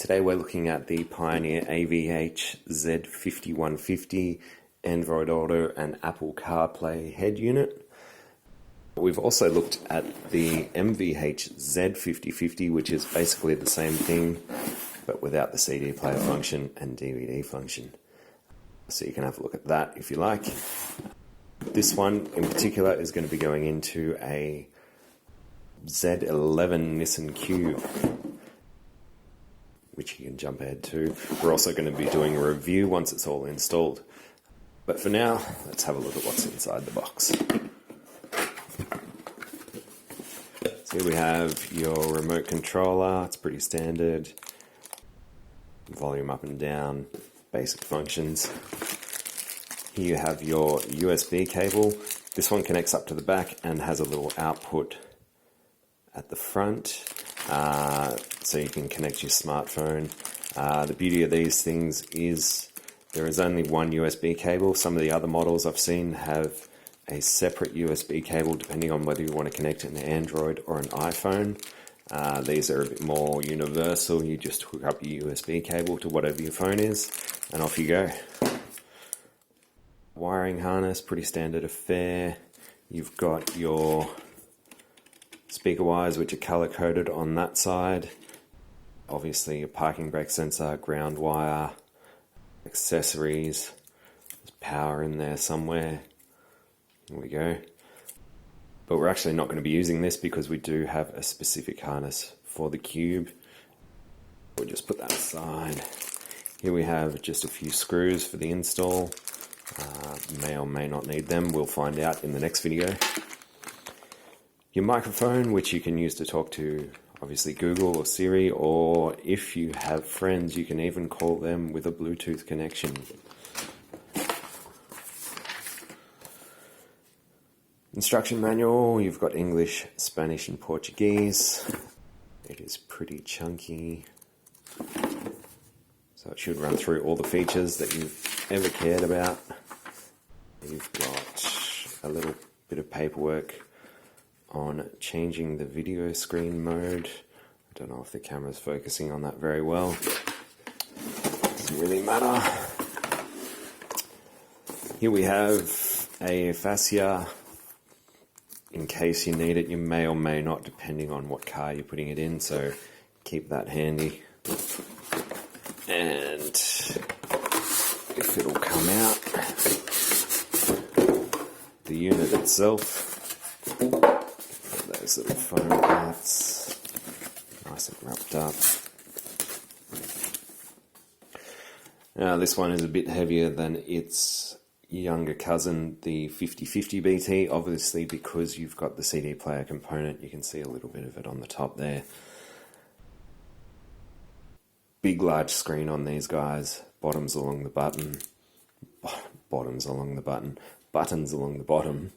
Today we're looking at the Pioneer AVH-Z5150 Android Auto and Apple Carplay head unit. We've also looked at the MVH-Z5050, which is basically the same thing but without the CD player function and DVD function. So you can have a look at that if you like. This one in particular is going to be going into a Z11 Nissan Cube, which you can jump ahead to. We're also going to be doing a review once it's all installed. But for now, let's have a look at what's inside the box. So here we have your remote controller. It's pretty standard. Volume up and down, basic functions. Here you have your USB cable. This one connects up to the back and has a little output at the front. So you can connect your smartphone. The beauty of these things is there is only one USB cable. Some of the other models I've seen have a separate USB cable depending on whether you want to connect an Android or an iPhone. These are a bit more universal. You just hook up your USB cable to whatever your phone is and off you go. Wiring harness, pretty standard affair. You've got your speaker wires which are color coded on that side. Obviously your parking brake sensor, ground wire, accessories. There's power in there somewhere. Here we go. But we're actually not going to be using this because we do have a specific harness for the Cube. We'll just put that aside. Here we have just a few screws for the install. May or may not need them. We'll find out in the next video. Your microphone, which you can use to talk to obviously Google or Siri, or if you have friends, you can even call them with a Bluetooth connection. Instruction manual, you've got English, Spanish and Portuguese. It is pretty chunky. So it should run through all the features that you've ever cared about. You've got a little bit of paperwork on changing the video screen mode. I don't know if the camera's focusing on that very well. Doesn't really matter. Here we have a fascia. In case you need it, you may or may not, depending on what car you're putting it in, so keep that handy. And if it'll come out, the unit itself, those little foam parts, nice and wrapped up. Now this one is a bit heavier than its younger cousin, the 5050BT, obviously because you've got the CD player component. You can see a little bit of it on the top there. Big large screen on these guys, buttons along the bottom, buttons along the bottom.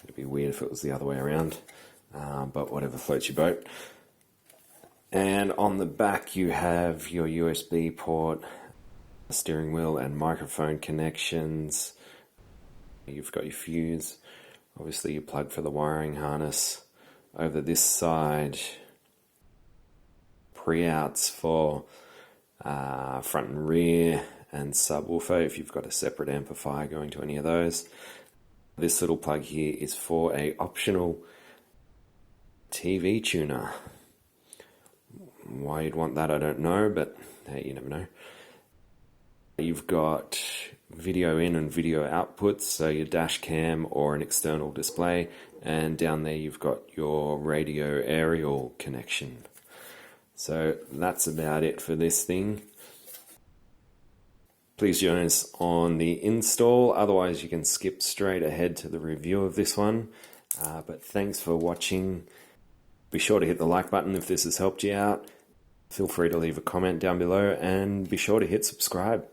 It'd be weird if it was the other way around, but whatever floats your boat. And on the back you have your USB port, steering wheel and microphone connections. You've got your fuse, obviously your plug for the wiring harness. Over this side, pre-outs for front and rear and subwoofer if you've got a separate amplifier going to any of those. This little plug here is for a optional TV tuner. Why you'd want that I don't know, but hey, you never know. You've got video in and video outputs, so your dash cam or an external display, and down there you've got your radio aerial connection. So that's about it for this thing. Please join us on the install, otherwise you can skip straight ahead to the review of this one. But thanks for watching. Be sure to hit the like button if this has helped you out. Feel free to leave a comment down below and be sure to hit subscribe.